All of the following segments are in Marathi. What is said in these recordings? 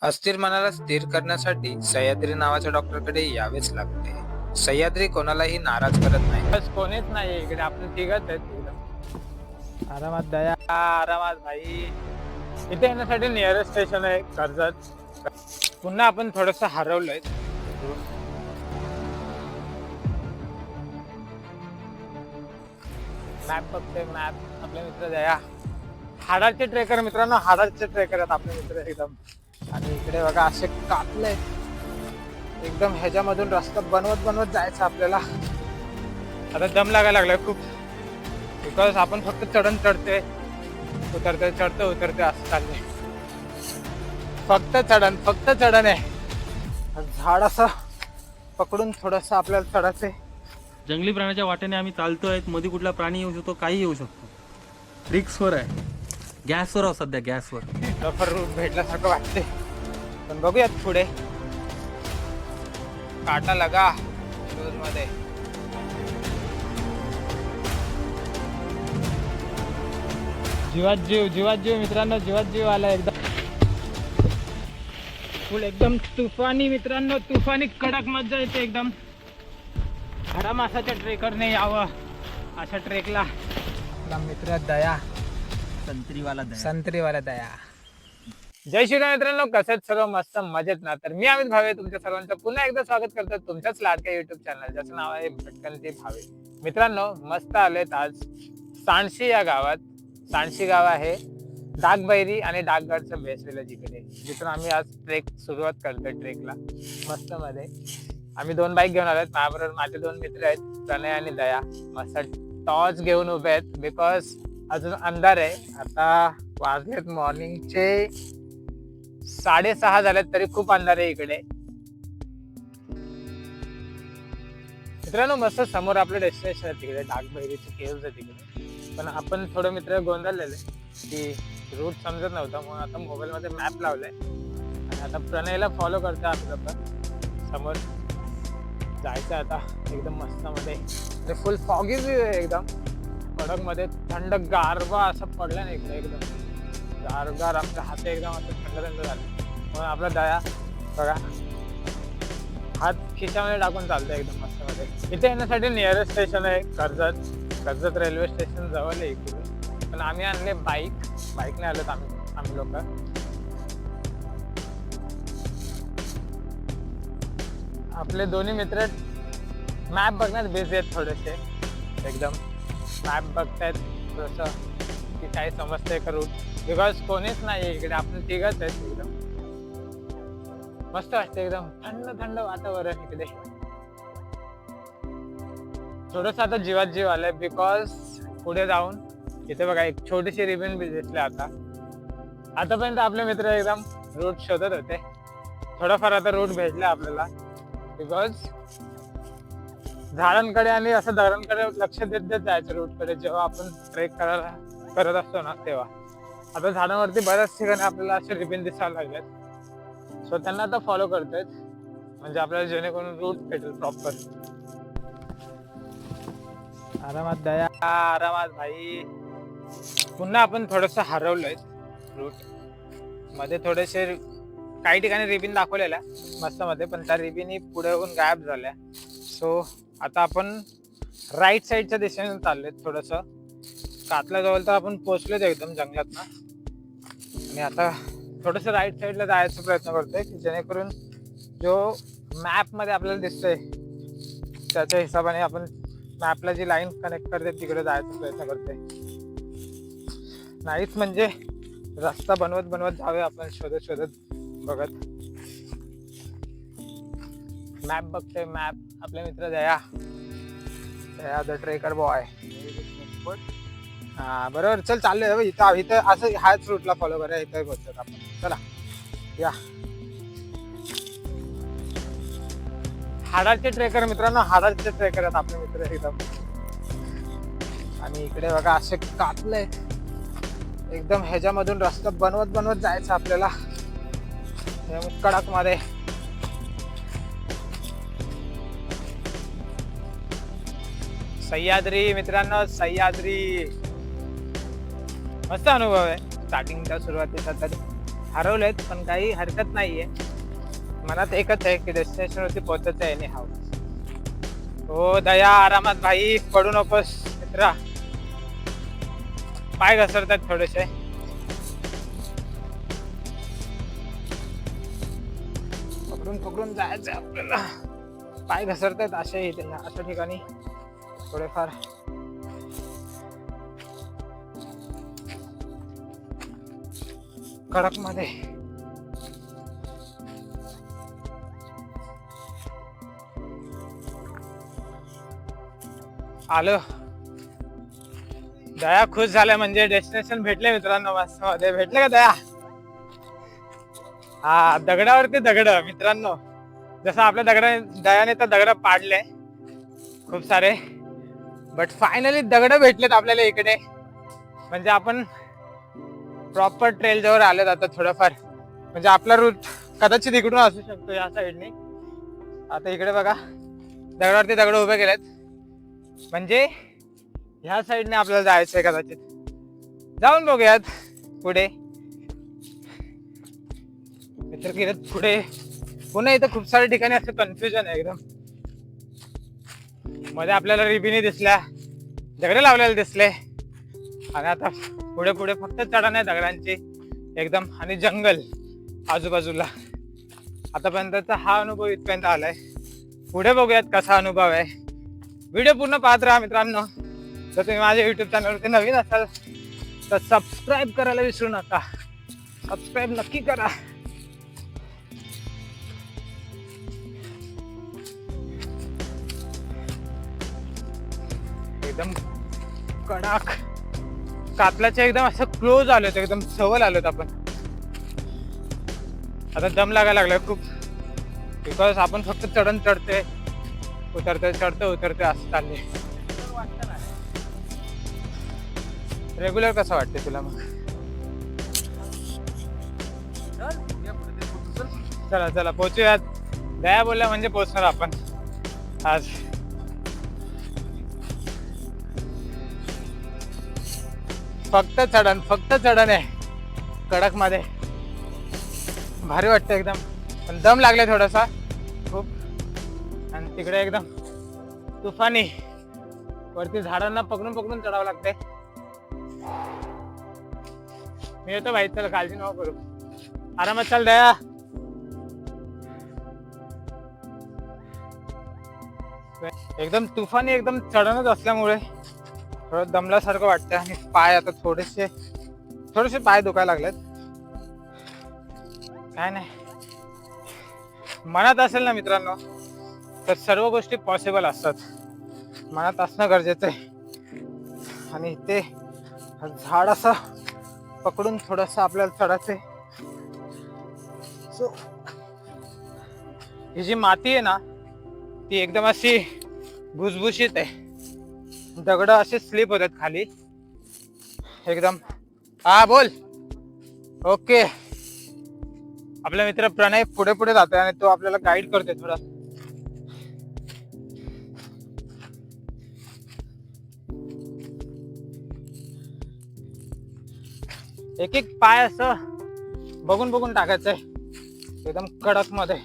अस्थिर मनाला स्थिर करण्यासाठी सह्याद्री नावाच्या डॉक्टरकडे यावेच लागते. सह्याद्री कोणालाही नाराज करत नाही. बस कोणीच नाही इकडे, आपण तिघच आहेत एकदम आरामात. दया आरामात भाई. इथे येण्यासाठी नियरेस्ट स्टेशन आहे कर्जत. पुन्हा आपण थोडस हरवलंय. मॅप बघतोय, मॅप. आपले मित्र दया हाडाचे ट्रेकर, मित्रांनो हाडाचे ट्रेकर आहेत आपले मित्र एकदम. आणि इकडे बघा असे कापले एकदम, ह्याच्यामधून रस्ता बनवत बनवत जायचं आपल्याला. आता दम लागायला लागलाय खूप, बिकॉज आपण फक्त चढण चढते उतरते, चढते उतरते असं चाललंय. फक्त चढण आहे. झाड असं पकडून थोडस आपल्याला चढायचंय. जंगली प्राण्याच्या वाटेने आम्ही चालतोय. मध्ये कुठला प्राणी येऊ शकतो, काही येऊ शकतो. रिक्सवर आहे. गॅसवर आहोत सध्या, गॅसवर. रफर रूट भेटल्यासारखं वाटते, पण बघूयात पुढे. काटा लगा शूज मध्ये. जीवात जीव मित्रांनो, जीवात जीव आला एकदम. फुल एकदम तुफानी मित्रांनो, तुफानी कडक मजा येते एकदम. खरा मासाच्या ट्रेकरने यावं अशा ट्रेकला. मित्र दया, संत्रीवाला दया. जय श्रीराम मित्रांनो, कसे सर्व मस्त मजेत ना? तर मी अमित भावे तुमच्या सर्वांचं पुन्हा एकदा स्वागत करतो तुमच्याच लाडक्या युट्यूब चॅनल ज्याचं नाव आहे भटकंती भावे. मित्रांनो मस्त आलेत आज सांडशी या गावात. सांडशी गाव आहे डागबैरी आणि डाकगडचं बेस विलेजिकडे, जिथून आम्ही आज ट्रेक सुरुवात करतोय. ट्रेकला मस्त मध्ये आम्ही 2 बाईक घेऊन आलोत. माझ्याबरोबर माझे 2 मित्र आहेत, प्रणय आणि दया. मस्त टॉर्च घेऊन उभे आहेत, बिकॉज अजून अंधार आहे. आता वाजलेत मॉर्निंगचे 6:30 झालेत, तरी खूप अंधार आहे इकडे. मित्रांनो मस्त समोर आपलं डेस्टिनेशन आहे तिकडे, डागबैरीचे केव्ज आहे तिकडे. पण आपण थोडं मित्र गोंधळलेले की रूट समजत नव्हता, म्हणून आता मोबाईल मध्ये मॅप लावलाय आणि आता प्रणयला फॉलो करतोय आपलं. पण समोर जायचं आता एकदम मस्त मध्ये. फुल फॉगी व्ह्यू आहे एकदम कडक मध्ये. थंड गारवा असं पडला ना एकदम गारगार. आपल्या हात एकदम असं थंड थंड झाले. म्हणून आपला दया बघा हात खिशामध्ये टाकून चालतोय एकदम मस्त मध्ये. इथे येण्यासाठी नियरेस्ट स्टेशन आहे कर्जत रेल्वे स्टेशन जवळ आहे इकडे. पण आम्ही आणले बाईकने आलोत आम्ही लोक. आपले दोन्ही मित्र मॅप बघण्यात बिझी आहेत थोडेसे एकदम. मॅप बघतायत थोडस की काही समजतंय का रूट, बिकॉज कोणीच नाही इकडे, आपण तिघच आहेत एकदम. मस्त वाटतं एकदम, थंड वातावरण इकडे. थोडस आता जीवात जीव आलाय, बिकॉज पुढे जाऊन इथे बघा एक छोटीशी रिबन बी दिसली. आतापर्यंत आपले मित्र एकदम रूट शोधत होते. थोडाफार आता रूट भेटला आपल्याला, बिकॉज झाडांकडे आणि असं धरणकडे लक्ष देत जायचं रूटकडे जेव्हा आपण ट्रेक करत असतो ना तेव्हा. आता झाडांवरती बऱ्याच ठिकाणी आपल्याला असे रिबन दिसायला लागलेत, सो त्यांना आता फॉलो करतोय, म्हणजे आपल्याला जेणेकरून रूट भेटेल प्रॉपर. आरामात दया आरामात भाई. पुन्हा आपण थोडस हरवलंय रूट मध्ये. थोडेसे काही ठिकाणी रिबीन दाखवलेल्या मस्त मध्ये, पण त्या रिबीन पुढे होऊन गायब झाल्या. सो आता आपण राईट साईडच्या दिशेने चाललोय. थोडस कातला जवळ तर आपण पोहोचलोय एकदम जंगलात ना, आणि आता थोडस राईट साईडला जायचा प्रयत्न करतोय की जेणेकरून जो मॅप मध्ये आपल्याला दिसतोय त्याच्या हिशोबाने आपण मॅपला जी लाईन कनेक्ट करते तिकडे जायचा प्रयत्न करतोय. नाहीच म्हणजे रस्ता बनवत जाऊया आपण शोधत बघत. मॅप बघतोय, मॅप. आपले मित्र दया द ट्रेकर बॉय. हा बरोबर, चल चाललोय इथं असं ह्याच रूटला फॉलो करूया. इथं पोहोचत आपण, चला या. हाडाचे ट्रेकर मित्रांनो, हाडाचे ट्रेकर आहेत आपले मित्र एकदम. आणि इकडे बघा असे कापले एकदम, ह्याच्यामधून रस्ता बनवत जायचं आपल्याला कडक मध्ये. सह्याद्री मित्रांनो, सह्याद्री मस्त अनुभव आहे स्टार्टिंगच्या सुरुवातीचा. तरी हरवलेत, पण काही हरकत नाहीये. मनात एकच आहे की डेस्टिनेशन वरती पोहोचायचं आहे. हाव हो दया, आरामात भाई, पडू नकोस मित्रा. पाय घसरतात थोडेसे. पकडून जायचं आपल्याला. पाय घसरतात अशा ठिकाणी थोडेफार. कडक मध्ये आलो. दया खुश झालाय म्हणजे डेस्टिनेशन भेटले मित्रांनो. मस्त मध्ये भेटले का दया? हा, दगडावरती दगड मित्रांनो. जसं आपल्या दयाने तर दगड पाडले खूप सारे, बट फायनली दगड भेटलेत आपल्याला इकडे. म्हणजे आपण प्रॉपर ट्रेल जवळ आलेत आता थोडंफार. म्हणजे आपला रूट कदाचित इकडून असू शकतो या साईडने. आता इकडे बघा दगडावरती दगड उभे केलेत, म्हणजे ह्या साईडने आपल्याला जायचंय कदाचित. जाऊन बघूयात पुढे. मित्र केलं पुढे. पुन्हा इथं खूप साऱ्या ठिकाणी असं कन्फ्युजन आहे एकदम. मध्ये आपल्याला रिबिनी दिसल्या, दगड लावलेले दिसले, आणि आता पुढे पुढे फक्त चढण आहे दगडांची एकदम, आणि जंगल आजूबाजूला. आतापर्यंतचा हा अनुभव इथपर्यंत आलाय. पुढे बघूयात कसा अनुभव आहे. व्हिडिओ पूर्ण पाहत राहा मित्रांनो. जर तुम्ही माझ्या युट्यूब चॅनलवरती नवीन असाल तर सबस्क्राईब करायला विसरू नका. सबस्क्राईब नक्की करा. एकदम कडक कातलाच्या एकदम असं क्लोज आलोत, एकदम जवळ आलोत आपण. आता दम लागायला लागलाय खूप, बिकॉज आपण फक्त चढण चढते उतरते, चढते उतरते असं चालले. रेग्युलर कसं वाटते तुला मग? चला चला पोहोचूयात. दया बोलल्या म्हणजे पोहोचणार आपण आज. फक्त चढण आहे कडक मध्ये. भारी वाटतं एकदम, पण दम लागले थोडासा खूप. आणि तिकडे एकदम तुफानी वरती झाडांना पकडून चढावं लागतंय. मी येतो भाई, चल काळजी नको करू, आरामात चाल दया. एकदम तुफानी एकदम चढणच असल्यामुळे थोडं दमल्यासारखं वाटतं. आणि पाय आता थोडेसे पाय दुखायला लागलेत. काय नाही, मनात असेल ना मित्रांनो तर सर्व गोष्टी पॉसिबल असतात. मनात असणं गरजेचं आहे. आणि ते झाड असं पकडून थोडस आपल्याला चढायचंय. सो ही जी माती आहे ना ती एकदम अशी भुसभुशीत आहे. दगड असे स्लिप होतात खाली एकदम. हा बोल. ओके, आपला मित्र प्रणय पुढे पुढे जातोय आणि तो आपल्याला गाईड करतोय थोडा. एक एक पाय असं बघून टाकायचंय एकदम कडक मध्ये.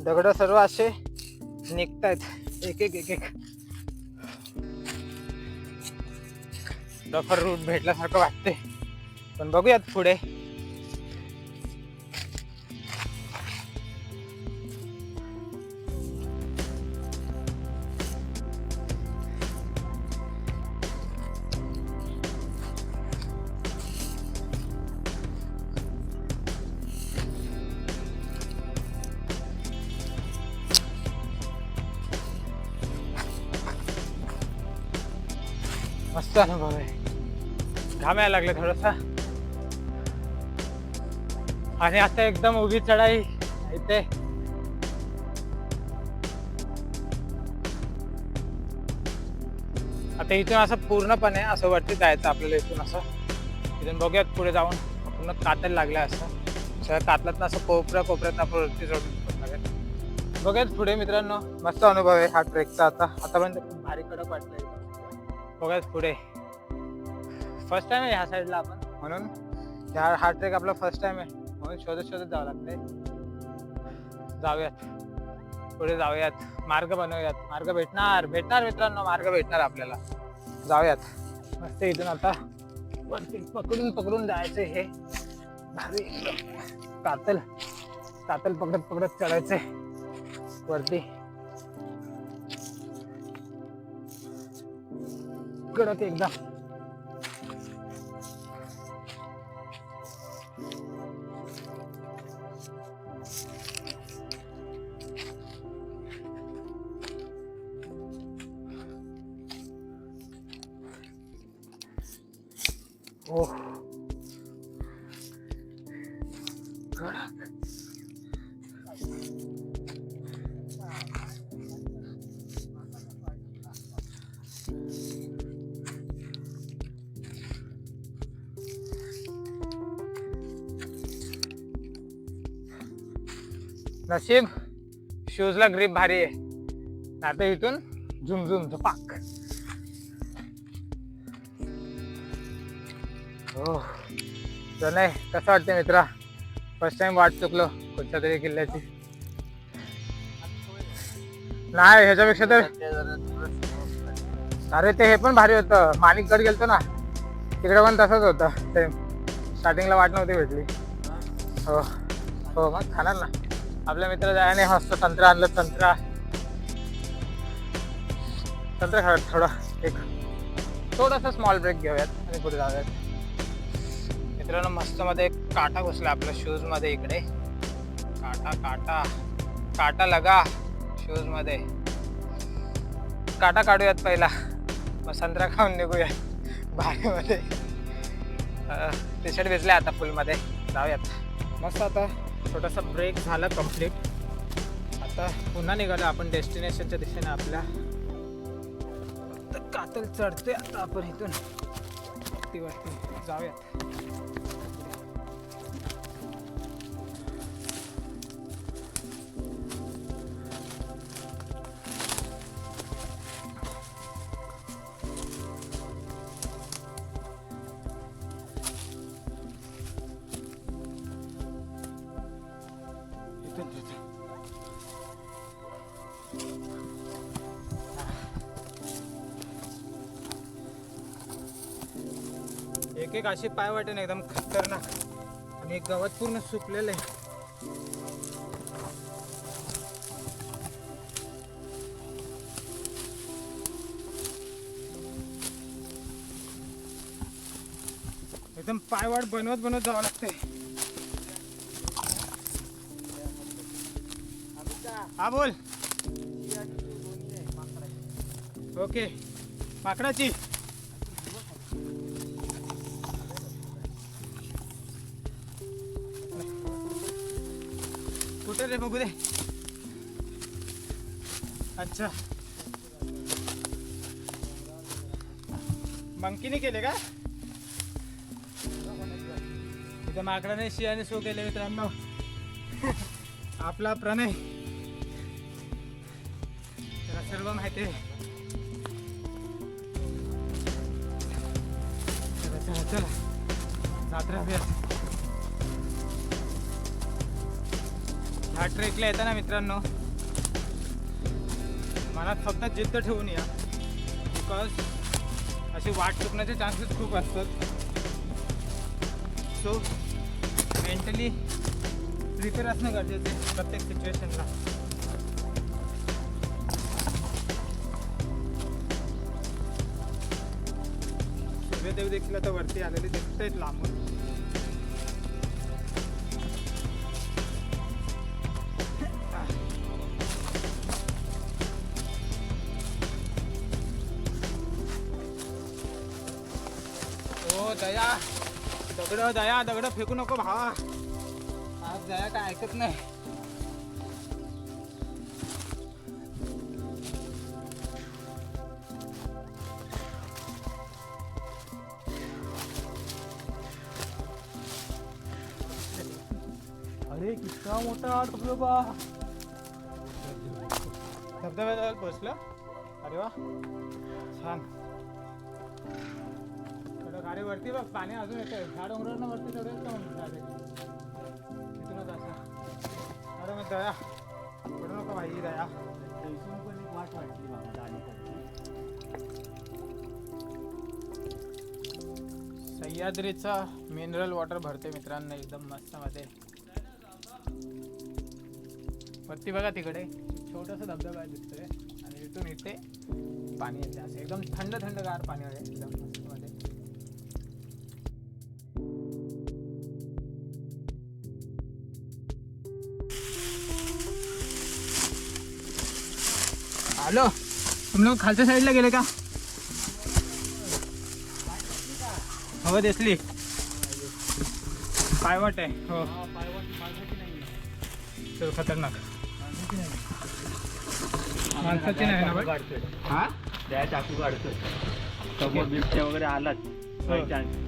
दगड सर्व असे निघतायत एक एक. डफर रूट भेटल्यासारखं वाटते, पण बघूयात पुढे. मस्त अनुभव आहे. घाम यायला लागले थोडासा. आणि आता एकदम उभी चढाई इथे. आता इथून असं पूर्णपणे असं वरती जायचं आपल्याला. इथून असं इथून बघूयात पुढे जाऊन पूर्ण कातल लागल्या असं. सगळ्या कातलात असं कोपऱ्यात आपण वरती चढून लागेल. बघूयात पुढे मित्रांनो. मस्त अनुभव आहे हा ट्रेकचा. आतापर्यंत खूप भारी कडक वाटतंय. बघूयात पुढे. फर्स्ट टाइम आहे ह्या साईडला आपण, म्हणून हा ट्रेक आपला फर्स्ट टाइम आहे, म्हणून शोधत शोधत जावं लागतंय. जाऊयात पुढे, जाऊयात, मार्ग बनवूयात. मार्ग भेटणार मित्रांनो, मार्ग भेटणार आपल्याला. जाऊयात मस्त. इथून आता वरती पकडून जायचं. हे भारी कातल पकडत चढायचंय वरती. कडक एकदा. ओह कडक. नशीब शूजला ग्रिप भारी आहे, आता इथून झुमझुम झपाक. हो तर नाही, कसं वाटतं मित्रा? फर्स्ट टाइम वाट चुकलो कोणत्या तरी किल्ल्याची. नाही ह्याच्यापेक्षा तर, अरे ते हे पण भारी होतं. माणिकगड गेलतो ना, तिकडे पण तसंच होतं सेम. स्टार्टिंगला वाट नव्हती भेटली. हो हो, मग खाणार ना. आपल्या मित्र जायने मस्त संत्रा आणलं. संत्रा खा थोडा. एक थोडासा स्मॉल ब्रेक घेऊयात आणि पुढे जाऊयात. मित्रांनो मस्त मध्ये काटा घुसला आपल्या शूज मध्ये. इकडे काटा लगा शूज मध्ये. काटा काढूयात पहिला, मग संत्रा खाऊन निघूया भारीमध्ये. टी शर्ट भिजले आता फुलमध्ये. जाऊयात मस्त. आता छोटासा ब्रेक झाला कम्प्लीट. आता पुन्हा निघालो आपण डेस्टिनेशनच्या दिशेने आपल्या. कातल चढतोय आता आपण इथून वरती. जाऊयात. एक अशी पाय वाटेन एकदम खतरनाक, आणि गवत पूर्ण सुकलेलं आहे. एकदम पायवाट बनवत जावं लागतंय. हा बोल. ओके, माकडाची. कुठे रे, बघू दे. अच्छा, मंकीने केले का? इथे माकडाने शियाने सो केले मित्रांनो. आपला प्रणय त्याला सर्व माहिती आहे. चला जात राहूयात. ह्या ट्रेकला येताना मित्रांनो मनात फक्त जिद्द ठेवून या, बिकॉज अशी वाट चुकण्याचे चान्सेस खूप असतात. सो मेंटली प्रिपेअर असणं गरजेचं आहे प्रत्येक सिच्युएशनला. सूर्यदेव देखील आता वरती आलेले दिसत आहेत लांबून. दया दगड फेकू नको भावा. आज दया काय ऐकत नाही. अरे कितना मोठा धबधबा. धबधब्याजवळ पोहोचलं. अरे वा छान. अरे वरती बघ पाणी अजून येतंय. ह्या डोंगरावरनं वरती चढूयात का मग direct? इथूनच असं. अरे मग दया पडू नका भाई दया. पण एक वाट वाटली मला जाण्यासाठी. सह्याद्रीचा मिनरल वॉटर भरते मित्रांनो एकदम मस्त मध्ये. वरती बघा तिकडे छोटासा धबधबा आहे दिसतोय आणि तिथून इथे पाणी येते असं एकदम थंड थंडगार पाणी आहे एकदम मस्त मध्ये. हॅलो तुम लोग खालच्या साईडला गेले का? हो दिसली पायवाट आहे. हो चल खतरनाक. माणसाची नाही ना बघ. हा त्या चाकू काढतोय समोर बिबट्या वगैरे आलाच बाय चान्स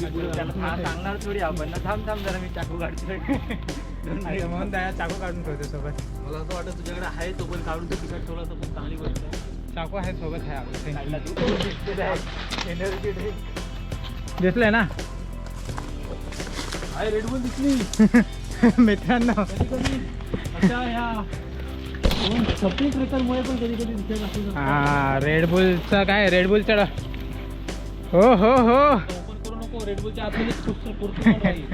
त्याला सांगणार थोडी आपण ना थांब थांब जरा मी चाकू काढतोय. म्हणून दया चाकू काढून ठेवतो सोबत. मला असं वाटतं तुझ्याकडे आहे तो पण काढून तो तिकट थोडासा पण चांगली गोष्ट आहे. चाकू आहे सोबत आहे आपलं. काढला तू एनर्जी ड्रिंक दिसलंय ना आहे. रेडबुल दिसली मित्रांनो. अशा ह्या सप्लिंग ट्रेकरमुळे पण कधी कधी दिसत असेल. हा रेडबुलचा काय रेडबुलचा हो हो हो ओपन करू नको. रेडबुलच्या आतमध्येच खूप पूर्ण राहील.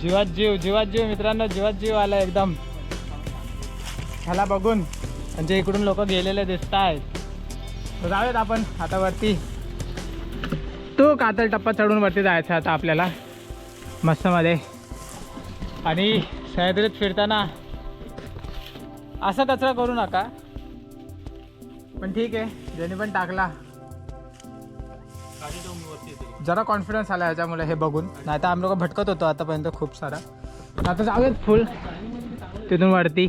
जीवात जीव मित्रांनो जीवात जीव आला एकदम. ह्याला बघून म्हणजे इकडून लोक गेलेले दिसत आहेत. तर जाऊयात आपण आता वरती. तो कातल टप्पा चढून वरती जायचं आता आपल्याला मस्त मध्ये. आणि सह्याद्रीत फिरताना असा कचरा करू नका पण ठीक आहे ज्याने पण टाकला जरा कॉन्फिडन्स आला ह्याच्यामुळे हे बघून. नाही तर आम्ही लोक भटकत होतो आतापर्यंत खूप सारा. आता जाऊयात फुल तिथून वरती.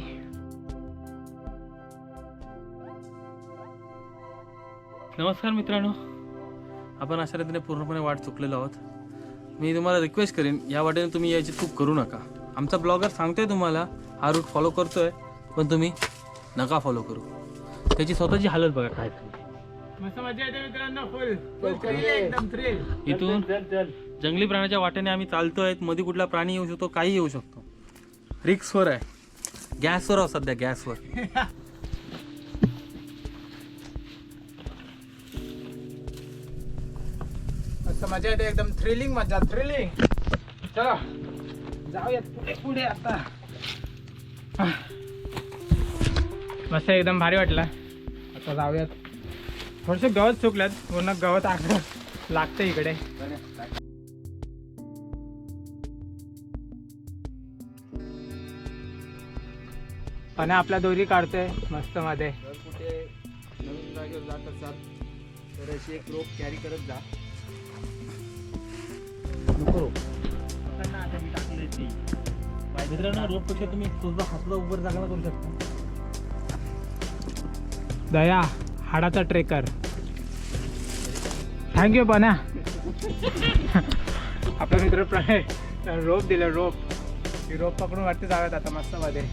नमस्कार मित्रांनो, आपण अशा रीतीने पूर्णपणे वाट चुकलेलो आहोत. मी तुम्हाला रिक्वेस्ट करेन या वाटेने तुम्ही याची चूक करू नका. आमचा ब्लॉगर सांगतोय तुम्हाला हा रूट फॉलो करतोय पण तुम्ही नका फॉलो करू. त्याची स्वतःची हालत बघा काय. मस्त मजा येते मित्रांनो. फुल थ्रिल एकदम थ्रिल. इथून जंगली प्राण्याच्या वाटेने आम्ही चालतोय. मध्ये कुठला प्राणी येऊ शकतो, काही येऊ शकतो. रिक्सवर आहे. गॅसवर आहोत सध्या गॅसवर. मस्त मजा येते एकदम थ्रिलिंग मजा थ्रिलिंग. चला जाऊयात पुढे पुढे आता. मस्त एकदम भारी वाटलं. आता जाऊयात. थोडंसं गवत चुकल्यात पूर्ण गवत आकडं लागतं इकडे. आणि आपल्या दोरी काढतोय मस्त मध्ये. जर कुठे नवीन जागेवर जात असाल तर अशी एक रोप कॅरी करत जा. नको रोप आता मी टाकले ती मित्रांनो रोडपेक्षा तुम्ही सुद्धा हातला उभं जागा करू शकता. दया हाडाचा ट्रेकर. थँक्यू बना. आपला मित्र प्रणय रोप दिलं. रोप पकडून वरती जाव्यात आता मस्त मध्ये.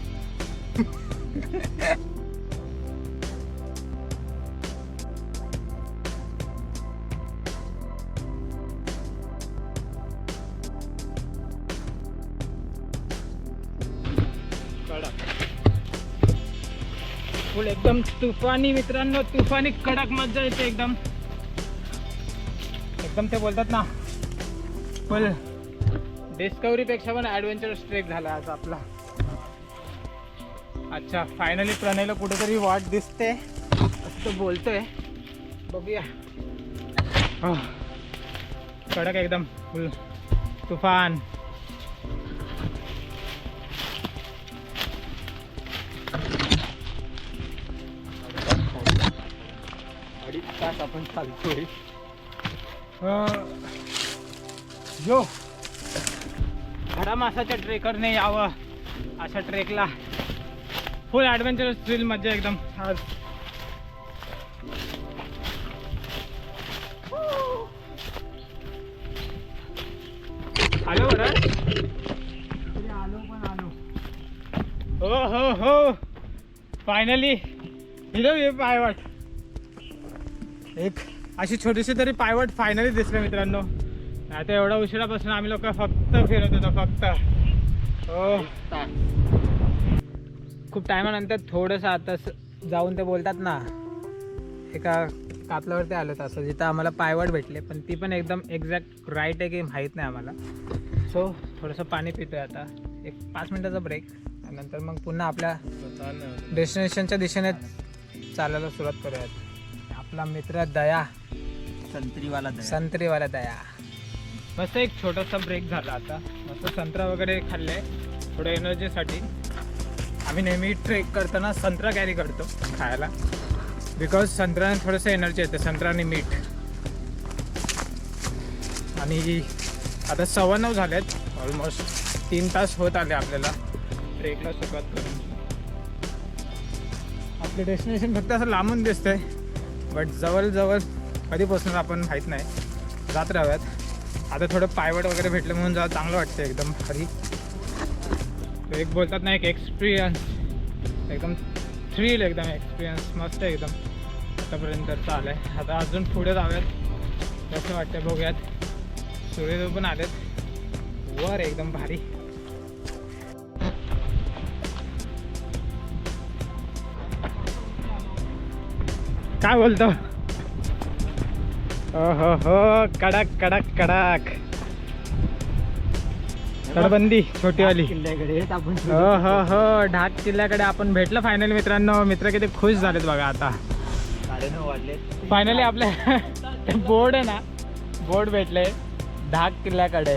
फुल एकदम तुफानी मित्रांनो. तुफानी कडक मजा येते एकदम. एकदम ते बोलतात ना फुल डिस्कवरी पेक्षा पण ॲडव्हेंचरस ट्रेक झाला आज आपला. अच्छा फायनली प्रणयला कुठेतरी वाट दिसते असं तो बोलतोय. बघूया. कडक एकदम फुल तुफान. तास आपण चालतोय. जो खरा मासाच्या ट्रेकरने यावं अशा ट्रेकला. फुल ॲडव्हेंचरस थ्रिल मजा एकदम आज. आलो बरं. आलो. हो फायनली हिरो पायवाट. एक अशी छोटीशी तरी पायवाट फायनली दिसले मित्रांनो. आता एवढा उशिरापासून आम्ही लोक फक्त फिरत होतो फक्त. हो खूप टायमानंतर थोडंसं आता जाऊन ते बोलतात ना एका कापल्यावरती आलो असं जिथं आम्हाला पायवाट भेटले, पण ती पण एकदम एक्झॅक्ट राईट आहे की माहीत नाही आम्हाला. सो थोडंसं पाणी पितोय आता, एक 5 मिनिटाचा ब्रेक, नंतर मग पुन्हा आपल्या डेस्टिनेशनच्या दिशेने चालायला सुरुवात करूयात. आपला मित्र दया, संत्रीवाला दया. मस्त एक छोटासा ब्रेक झाला आता. मस्त संत्रा वगैरे खाल्ले थोडं एनर्जीसाठी. आम्ही नेहमी ट्रेक करताना संत्रा कॅरी करतो खायला, बिकॉज संत्र्याने थोडंसं एनर्जी येते, संत्रा आणि मीठ. आणि आता 9:15 झालेत, ऑलमोस्ट 3 तास होत आले आपल्याला ट्रेकला सुरुवात करून. आपले डेस्टिनेशन फक्त असं लांबून दिसतंय, बट जवळ कधी पोचणार आपण माहीत नाही. जात राहूयात. आता थोडं पायवट वगैरे भेटलं म्हणून जरा चांगलं वाटतं एकदम भारी. तो एक बोलतात ना एक एक्सपिरियन्स, एकदम थ्रिल, एकदम एक्सपिरियन्स मस्त एकदम आतापर्यंत चालू आहे. आता अजून पुढे जाऊयात कसं वाटतं बघूयात. सूर्यदेव पण आलेत वर, एकदम भारी. काय बोलतो? हो कडक कडक कडक तडबंदी छोटीवाली. हो ढाक किल्ल्याकडे आपण भेटलं फायनली मित्रांनो. मित्र किती खुश झालेत बघा. आता 9:30 वाजले फायनली आपल्या बोर्ड आहे ना, बोर्ड भेटले ढाक किल्ल्याकडे.